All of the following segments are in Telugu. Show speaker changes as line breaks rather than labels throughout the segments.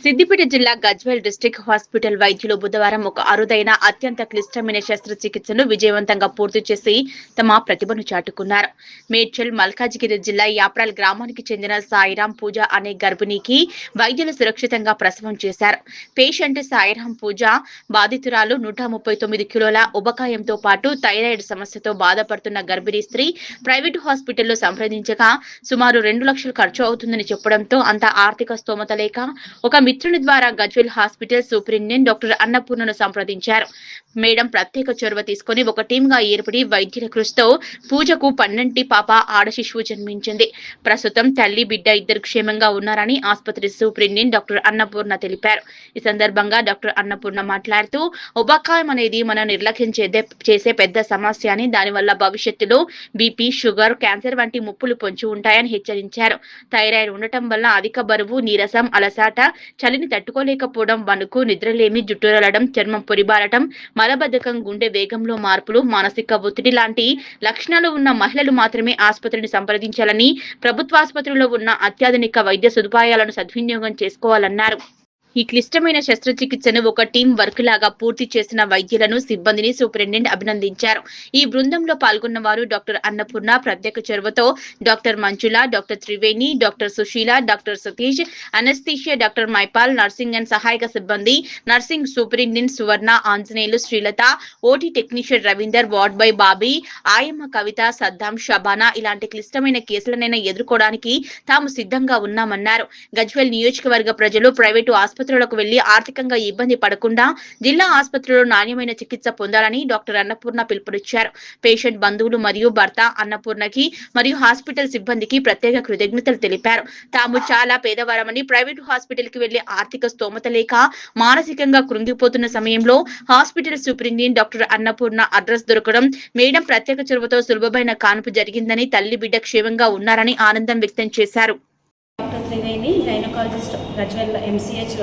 సిద్దిపేట జిల్లా గజ్వేల్ డిస్ట్రిక్ట్ హాస్పిటల్ వైద్యులు బుధవారం ఒక అరుదైన అత్యంత క్లిష్టమైన శస్త్రచికిత్సను విజయవంతంగా పూర్తి చేసి తమ ప్రతిభను చాటుకున్నారు. మేడ్చల్ మల్కాజిగిరి జిల్లా యాప్రాల్ గ్రామానికి చెందిన సాయిరాం పూజ అనే గర్భిణికి వైద్యులు సురక్షితంగా ప్రసవం చేశారు. పేషెంట్ సాయిరాం పూజ బాధితురాలు 139 కిలోల ఉబకాయంతో పాటు థైరాయిడ్ సమస్యతో బాధపడుతున్న గర్భిణీ స్త్రీ ప్రైవేటు హాస్పిటల్లో సంప్రదించగా సుమారు 2 లక్షలు ఖర్చు అవుతుందని చెప్పడంతో అంత ఆర్థిక స్తోమత లేక ఒక మిత్రుని ద్వారా గజ్వేల్ హాస్పిటల్ సూపరింటెండెంట్ డాక్టర్ అన్నపూర్ణను సంప్రదించారు. మేడం ప్రత్యేక చొరవ తీసుకుని ఒక టీంగా ఏర్పడి వైద్యుల కృషితో పూజకు 12 పాప ఆడ శిశువు జన్మించింది. ప్రస్తుతం తల్లి బిడ్డ ఇద్దరు క్షేమంగా ఉన్నారని ఆసుపత్రి సూపరింటెండెంట్ డాక్టర్ అన్నపూర్ణ తెలిపారు. ఈ సందర్భంగా డాక్టర్ అన్నపూర్ణ మాట్లాడుతూ ఉబకాయం అనేది మనం నిర్లక్ష్యం చేసే పెద్ద సమస్య అని, దానివల్ల భవిష్యత్తులో బీపీ, షుగర్, క్యాన్సర్ వంటి ముప్పులు పొంచి ఉంటాయని హెచ్చరించారు. థైరాయిడ్ ఉండటం వల్ల అధిక బరువు, నీరసం, అలసాట, చలిని తట్టుకోలేకపోవడం, వణుకు, నిద్రలేమి, జుట్టురలడం, చర్మం పొరిబారటం, మలబద్ధకం, గుండె వేగంలో మార్పులు, మానసిక ఒత్తిడి లాంటి లక్షణాలు ఉన్న మహిళలు మాత్రమే ఆసుపత్రిని సంప్రదించాలని, ప్రభుత్వాసుపత్రిలో ఉన్న అత్యాధునిక వైద్య సదుపాయాలను సద్వినియోగం చేసుకోవాలన్నారు. ఈ క్లిష్టమైన శస్త్రచికిత్సను ఒక టీం వర్క్ లాగా పూర్తి చేసిన వైద్యులను, సిబ్బందిని సూపరింటెండెంట్ అభినందించారు. ఈ బృందంలో పాల్గొన్న వారు డాక్టర్ అన్నపూర్ణ ప్రత్యేక చొరవతో doctor Manjula, doctor Triveni, doctor Sushila, doctor Satish, anaesthesia doctor Mahipal, nursing and సహాయక సిబ్బంది, nursing superintendent Suvarna, Anjaneyulu, Srilatha, OT technician Ravinder, ward boy Bobby, ఆయమ్మ కవిత, సద్దాం, షబానా ఇలాంటి క్లిష్టమైన కేసులనైనా ఎదుర్కోవడానికి తాము సిద్ధంగా ఉన్నామన్నారు. గజ్వేల్ నియోజకవర్గ ప్రజలు ప్రైవేటు ఆసుపత్రులకు వెళ్లి ఆర్థికంగా ఇబ్బంది పడకుండా జిల్లా ఆసుపత్రిలో నాణ్యమైన చికిత్స పొందాలని డాక్టర్ అన్నపూర్ణ పిలుపునిచ్చారు. పేషెంట్ బంధువులు మరియు భర్త అన్నపూర్ణకి మరియు హాస్పిటల్ సిబ్బందికి ప్రత్యేక కృతజ్ఞతలు తెలిపారు. తాము చాలా పేదవారమని, ప్రైవేటు హాస్పిటల్ కి వెళ్లే ఆర్థిక స్తోమత లేక మానసికంగా కృంగిపోతున్న సమయంలో hospital superintendent doctor Annapurna address దొరకడం, మేడం ప్రత్యేక చొరవతో సులభమైన కాన్పు జరిగిందని, తల్లి బిడ్డ క్షేమంగా ఉన్నారని ఆనందం వ్యక్తం చేశారు.
Doctor Triveni, gynaecologist, Gajwel MCh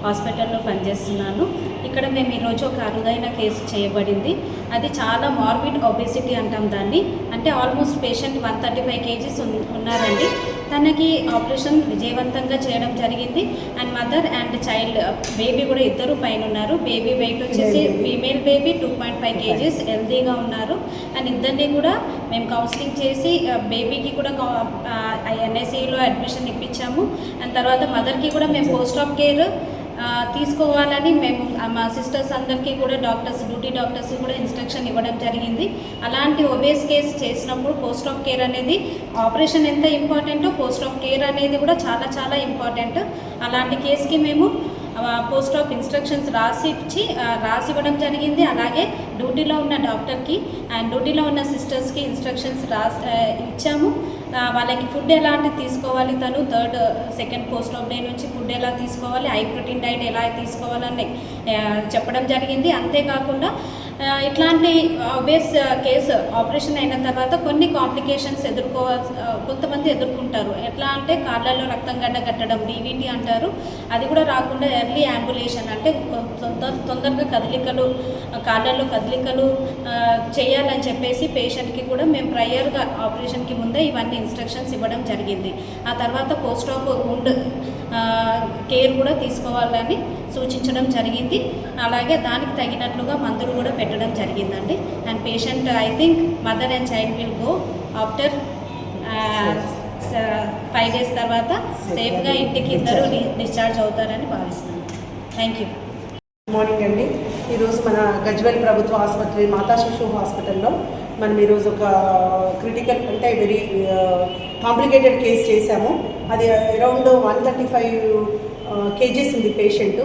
హాస్పిటల్లో పనిచేస్తున్నాను. ఇక్కడ మేము ఈరోజు ఒక అరుదైన కేసు చేయబడింది. అది చాలా మార్బిడ్ ఒబేసిటీ అంటాం దాన్ని. అంటే ఆల్మోస్ట్ పేషెంట్ 135 kgs ఉన్నారండి. తనకి ఆపరేషన్ విజయవంతంగా చేయడం జరిగింది. And mother and child, baby కూడా ఇద్దరు పైన ఉన్నారు. బేబీ వెయిట్ వచ్చేసి ఫీమేల్ బేబీ 2.5 kgs హెల్తీగా ఉన్నారు. అండ్ ఇద్దరిని కూడా మేము కౌన్సిలింగ్ చేసి బేబీకి కూడా ఎన్ఐసిలో అడ్మిషన్ ఇప్పించాము. అండ్ తర్వాత మదర్కి కూడా మేము పోస్ట్ ఆఫ్ కేర్ తీసుకోవాలని మేము మా సిస్టర్స్ అందరికీ కూడా డ్యూటీ డాక్టర్స్ కూడా ఇన్స్ట్రక్షన్ ఇవ్వడం జరిగింది. అలాంటి ఒబేస్ కేసు చేసినప్పుడు పోస్ట్ ఆఫ్ కేర్ అనేది, ఆపరేషన్ ఎంత ఇంపార్టెంటో పోస్ట్ ఆఫ్ కేర్ అనేది కూడా చాలా చాలా ఇంపార్టెంట్. అలాంటి కేసుకి మేము పోస్ట్ ఆఫ్ ఇన్స్ట్రక్షన్స్ రాసి ఇవ్వడం జరిగింది. అలాగే డ్యూటీలో ఉన్న డాక్టర్కి అండ్ డ్యూటీలో ఉన్న సిస్టర్స్కి ఇన్స్ట్రక్షన్స్ ఇచ్చాము. వాళ్ళకి ఫుడ్ ఎలాంటిది తీసుకోవాలి, తను సెకండ్ పోస్ట్ ఆఫ్ డే నుంచి ఫుడ్ ఎలా తీసుకోవాలి, హై ప్రోటీన్ డైట్ ఎలా తీసుకోవాలని చెప్పడం జరిగింది. అంతేకాకుండా ఇట్లాంటి ఒబేస్ కేసు ఆపరేషన్ అయిన తర్వాత కొన్ని కాంప్లికేషన్స్ కొంతమంది ఎదుర్కొంటారు. ఎట్లా అంటే కాళ్ళల్లో రక్తం గడ్డగట్టడం, డీవీటీ అంటారు. అది కూడా రాకుండా ఎర్లీ యాంబులేషన్ అంటే తొందరగా కాళ్ళల్లో కదలికలు చేయాలని చెప్పేసి పేషెంట్కి కూడా మేము ప్రయర్గా ఆపరేషన్కి ముందే ఇవన్నీ ఇన్స్ట్రక్షన్స్ ఇవ్వడం జరిగింది. ఆ తర్వాత పోస్ట్ ఆఫ్ వుండ్ కేర్ కూడా తీసుకోవాలని సూచించడం జరిగింది. అలాగే దానికి తగినట్లుగా మందులు కూడా పెట్టడం జరిగిందండి. And patient, I think mother and child will go after 5 days తర్వాత సేఫ్గా ఇంటికి ఇద్దరు డిశ్చార్జ్ అవుతారని భావిస్తున్నాను. Thank you.
గుడ్ మార్నింగ్ అండి. ఈరోజు మన గజ్వేల్ ప్రభుత్వ ఆసుపత్రి మాతా శిశు హాస్పిటల్లో మనం ఈరోజు ఒక క్రిటికల్ అంటే వెరీ కాంప్లికేటెడ్ కేసు చేశాము. అది అరౌండ్ 135 kgs ఉంది పేషెంట్.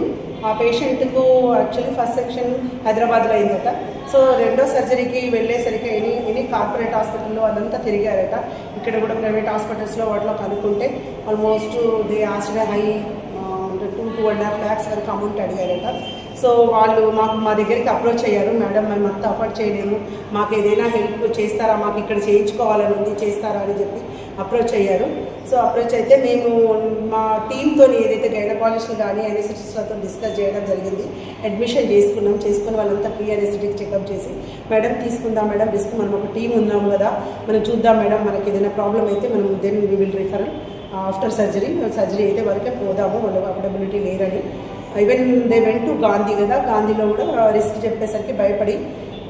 ఆ పేషెంట్కు యాక్చువల్లీ ఫస్ట్ సెక్షన్ హైదరాబాద్లో అయిందట. సో రెండో సర్జరీకి వెళ్ళేసరికి ఎనీ కార్పొరేట్ హాస్పిటల్లో అదంతా తిరిగారట. ఇక్కడ కూడా ప్రైవేట్ హాస్పిటల్స్లో వాటిలో కనుక్కుంటే almost they asked high 2.5 lakhs వరకు అమౌంట్ అడిగారట. సో వాళ్ళు మా దగ్గరికి అప్రోచ్ అయ్యారు. మేడం మేము అంతా అఫోర్డ్ చేయలేము, మాకు ఏదైనా హెల్ప్ చేస్తారా, మాకు ఇక్కడ చేయించుకోవాలని ఉంది, చేస్తారా అని చెప్పి అప్రోచ్ అయ్యారు. సో అప్రోచ్ అయితే మేము మా టీంతో ఏదైతే గైనకాలజిస్ట్ కానీ అనెస్థెటిస్ట్లతో డిస్కస్ చేయడం జరిగింది. అడ్మిషన్ చేసుకుని వాళ్ళంతా ప్రీ అనెస్థెటిక్ చెకప్ చేసి మేడం తీసుకుందాం మేడం, రిస్క్ మనం ఒక టీం ఉన్నాం కదా, మనం చూద్దాం మేడం, మనకి ఏదైనా ప్రాబ్లం అయితే మనం then we will refer after surgery అయితే వరకే పోదాము, వాళ్ళు అవైలబిలిటీ లేరని. Even they went to Gandhi కదా, గాంధీలో కూడా రిస్క్ చెప్పేసరికి భయపడి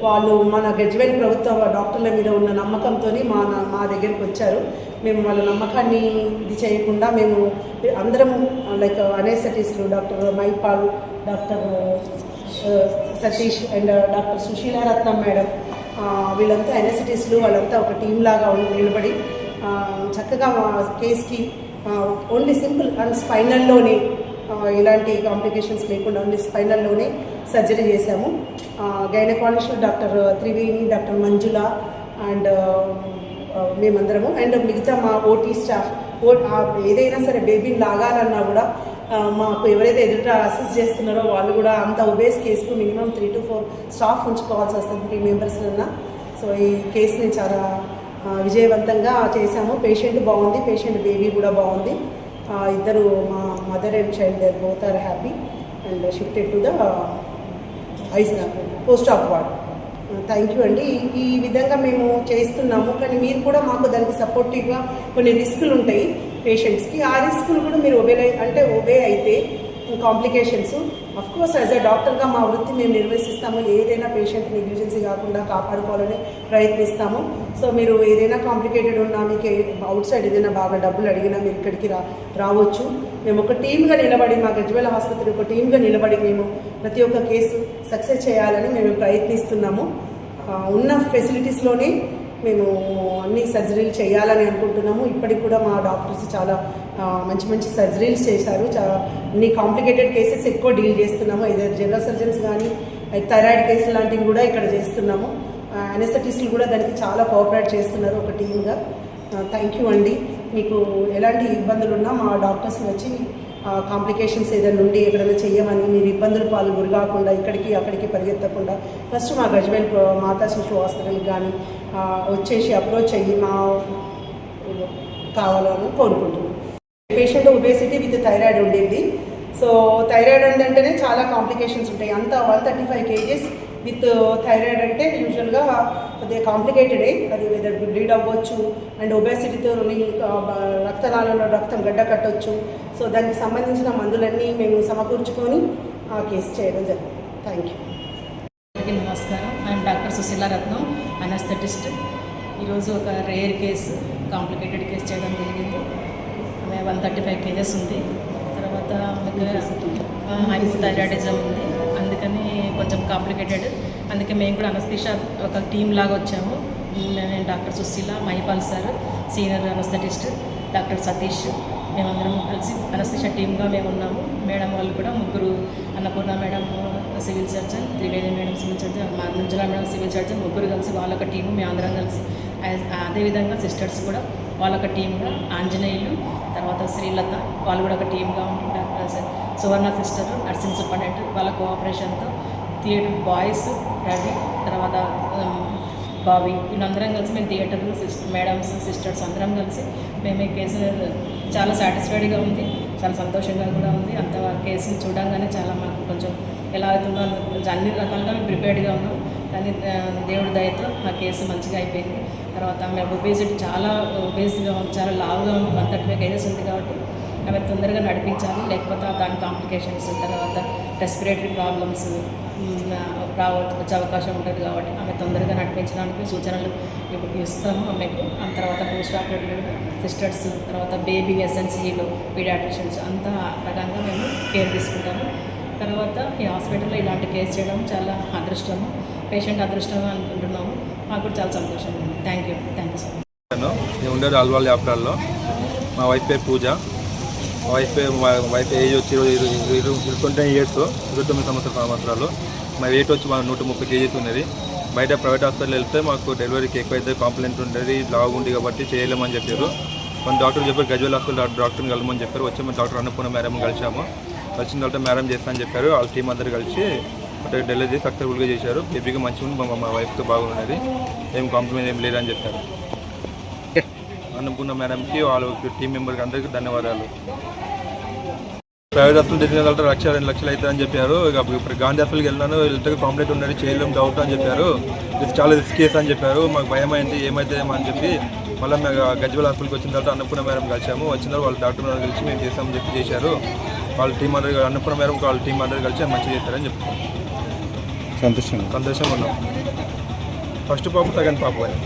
వాళ్ళు మన గజ్వేల్ ప్రభుత్వ డాక్టర్ల మీద ఉన్న నమ్మకంతో మా దగ్గరికి వచ్చారు. మేము వాళ్ళ నమ్మకాన్ని ఇది చేయకుండా మేము అందరం లైక్ అనెస్థెటిస్టులు doctor Maipal, doctor Satish and doctor Susheela Ratnam madam, వీళ్ళంతా అనెస్థెటిస్టులు, వాళ్ళంతా ఒక టీం లాగా నిలబడి చక్కగా మా కేస్కి ఓన్లీ సింపుల్ అండ్ స్పైనల్లోనే ఎలాంటి కాంప్లికేషన్స్ లేకుండా ఓన్లీ స్పైనల్లోనే సర్జరీ చేశాము. Gynaecologist doctor Triveni, doctor Manjula and మేమందరము అండ్ మిగతా మా ఓటీ స్టాఫ్. ఏదైనా సరే బేబీని లాగాలన్నా కూడా మాకు ఎవరైతే ఎదుట అసిస్ట్ చేస్తున్నారో వాళ్ళు కూడా అంత ఒబేస్ కేసుకు మినిమం 3 to 4 స్టాఫ్ ఉంచుకోవాల్సి వస్తుంది, 3 members అన్నా. సో ఈ కేసుని చాలా విజయవంతంగా చేశాము. పేషెంట్ బాగుంది, పేషెంట్ బేబీ కూడా బాగుంది. ఇద్దరు మా mother and child there both are happy and shifted to the post op ward. Thank you అండి. ఈ విధంగా మేము చేస్తున్నాము, కానీ మీరు కూడా మాకు దానికి సపోర్టివ్గా కొన్ని రిస్కులు ఉంటాయి పేషెంట్స్కి. ఆ రిస్కులు కూడా మీరు ఒబే అయితే కాంప్లికేషన్స్ అఫ్కోర్స్ యాజ్ అ డాక్టర్గా మా వృత్తి మేము నిర్వహిస్తాము. ఏదైనా పేషెంట్ నెగ్లిజెన్సీ కాకుండా కాపాడుకోవాలని ప్రయత్నిస్తాము. సో మీరు ఏదైనా కాంప్లికేటెడ్ ఉన్నా, మీకు అవుట్ సైడ్ ఏదైనా బాగా డబ్బులు అడిగినా మీరు ఇక్కడికి రావచ్చు. మేము ఒక టీమ్గా నిలబడి, మా గజ్వేల్ ఆసుపత్రి ఒక టీమ్గా నిలబడి మేము ప్రతి ఒక్క కేసు సక్సెస్ చేయాలని మేము ప్రయత్నిస్తున్నాము. ఉన్న ఫెసిలిటీస్లోనే మేము అన్ని సర్జరీలు చేయాలని అనుకుంటున్నాము. ఇప్పటికి కూడా మా డాక్టర్స్ చాలా మంచి సర్జరీలు చేశారు. అన్ని కాంప్లికేటెడ్ కేసెస్ ఎక్కువ డీల్ చేస్తున్నాము. ఇదే జనరల్ సర్జన్స్ కానీ థైరాయిడ్ కేసులు లాంటివి కూడా ఇక్కడ చేస్తున్నాము. అనెస్థెటిస్టులు కూడా దానికి చాలా కోఆపరేట్ చేస్తున్నారు ఒక టీమ్గా. థ్యాంక్ యూ అండి. మీకు ఎలాంటి ఇబ్బందులు ఉన్నా మా డాక్టర్స్ వచ్చి కాంప్లికేషన్స్ ఏదైనా ఉండి ఎక్కడైనా చెయ్యమని, మీరు ఇబ్బందులు గురి కాకుండా ఇక్కడికి అక్కడికి పరిగెత్తకుండా ఫస్ట్ మా గజ్వేల్ మాతా శిశు హాస్పిటల్కి కానీ వచ్చేసి అప్రోచ్ అయ్యి మా కావాలని కోరుకుంటున్నాం. పేషెంట్ ఒబేసిటీ విత్ థైరాయిడ్ ఉండింది. సో థైరాయిడ్ అంటేనే చాలా కాంప్లికేషన్స్ ఉంటాయి. అంతా 135 kgs విత్ థైరాయిడ్ అంటే యూజువల్గా కొద్దిగా కాంప్లికేటెడే. అది వెదర్ బ్లీడ్ అవ్వచ్చు అండ్ ఒబేసిటీతో రక్తనాళంలో రక్తం గడ్డ కట్టవచ్చు. సో దానికి సంబంధించిన మందులన్నీ మేము సమకూర్చుకొని ఆ కేసు చేయడం జరిగింది. Thank you.
అందరికీ నమస్కారం. I'm doctor Susheela Ratnam, anaesthetist. ఈరోజు ఒక రేర్ కేసు, కాంప్లికేటెడ్ కేసు చేయడం జరిగింది. ఆమె 135 kgs ఉంది. తర్వాత హైపోథైరాయిడిజం ఉంది, అందుకని కొంచెం కాంప్లికేటెడ్. అందుకే మేము కూడా అనస్థిషా ఒక టీమ్ లాగా వచ్చాము. నేను doctor Sushila, Mahipal sir senior anaesthetist, doctor Satish, మేమందరం కలిసి అనస్థిషా టీమ్గా మేము ఉన్నాము. మేడం వాళ్ళు కూడా ముగ్గురు, Annapurna madam civil surgeon, Triveni madam civil surgeon, Manjula madam civil surgeon, ముగ్గురు కలిసి వాళ్ళొక టీము, మేము అందరం కలిసి. అదేవిధంగా సిస్టర్స్ కూడా వాళ్ళొక టీమ్గా, ఆంజనేయులు, తర్వాత శ్రీలత వాళ్ళు కూడా ఒక టీమ్గా ఉండి, డాక్టర్ సువర్ణ సిస్టర్, నర్సింగ్ సూపరింటెండెంట్ వాళ్ళ కోఆపరేషన్తో, థియేటర్ బాయ్స్ రవి, తర్వాత బాబీ, వీళ్ళందరం కలిసి మేము థియేటర్ మేడమ్స్ సిస్టర్స్ అందరం కలిసి మేము ఈ కేసు చాలా సాటిస్ఫైడ్గా ఉంది, చాలా సంతోషంగా కూడా ఉంది. అంత కేసుని చూడంగానే చాలా మాకు కొంచెం ఎలా అవుతుందో అన్ని రకాలుగా మేము ప్రిపేర్డ్గా ఉన్నాం. కానీ దేవుడి దయతో ఆ కేసు మంచిగా అయిపోయింది. తర్వాత మేము ఒబేసిటీ చాలా ఒబేస్గా ఉంది, చాలా లావుగా ఉంది, 135 kgs ఉంది. కాబట్టి ఆమె తొందరగా నడిపించాలి, లేకపోతే దాని కాంప్లికేషన్స్, తర్వాత రెస్పిరేటరీ ప్రాబ్లమ్స్ వచ్చే అవకాశం ఉంటుంది. కాబట్టి ఆమె తొందరగా నడిపించడానికి సూచనలు ఇస్తాము ఆమెకు. ఆ తర్వాత పోస్ట్ ఆపరేటివ్ సిస్టర్స్, తర్వాత బేబీ ఎస్ఎన్సీలు, పీడియాట్రిషియన్స్ అంతా రకంగా మేము కేర్ తీసుకుంటాము. తర్వాత ఈ హాస్పిటల్లో ఇలాంటి కేసు చేయడం చాలా అదృష్టము, పేషెంట్ అదృష్టం అనుకుంటున్నాము. మాకు కూడా చాలా సంతోషంగా ఉంది. Thank you so much.
నేను ఉండేది అల్వాల్ యాప్రాల్లో. మా వైఫ్ పేరు పూజ. మా వైఫ్ ఏజ్ వచ్చి 29 years, 29 సంవత్సరాలు. మా వెయిట్ వచ్చి 130 kgs ఉన్నది. బయట ప్రైవేట్ హాస్పిటల్ వెళ్తే మాకు డెలివరీకి ఎక్కువ అయితే కాంప్లైంట్ ఉంటుంది, లావు ఉంది కాబట్టి చేయలేమని చెప్పారు. కొన్ని డాక్టర్ చెప్పారు, గజ్వేల్ హాస్పిటల్ డాక్టర్ని కలమని చెప్పారు. వచ్చి మేము డాక్టర్ అన్నపూర్ణ మేడం కలిసాము. వచ్చిన తర్వాత మేడం చేస్తానని చెప్పారు. వాళ్ళ టీం అందరు కలిసి డెలివరీ సక్సెస్ఫుల్గా చేశారు. బేబీగా మంచిగా మా వైఫ్తో బాగున్నది, ఏం కాంప్రమైజ్ ఏం లేదని చెప్పారు. అన్నపూర్ణ మేడంకి వాళ్ళ టీం మెంబర్కి అందరికీ ధన్యవాదాలు. ప్రైవేట్ హాస్పిటల్ తెచ్చిన తర్వాత 1-2 లక్షలు అవుతుందని చెప్పారు. ఇప్పుడు గాంధీ హాస్పిటల్కి వెళ్ళాను, వెళ్తే కాంప్లైంట్ ఉన్నది, చేయలేం డౌట్ అని చెప్పారు. ఇది చాలా రిస్క్ కేసు అని చెప్పారు. మాకు భయం అయింది, ఏమైతే అని చెప్పి మళ్ళీ మేము గజ్వేల్ హాస్పిటల్కి వచ్చిన తర్వాత అన్నపూర్ణ మేడం కలిసాము. వచ్చిన తర్వాత వాళ్ళ డాక్టర్ మేడం కలిసి మేము చేస్తామని చెప్పి చేశారు. వాళ్ళ టీం అందరూ అన్నపూర్ణ మేడం వాళ్ళ టీం అందరూ కలిసి మంచిగా చేశారని చెప్తాం.
సంతోషంగా
ఉన్నాం. ఫస్ట్ పాప సెకండ్ పాప అని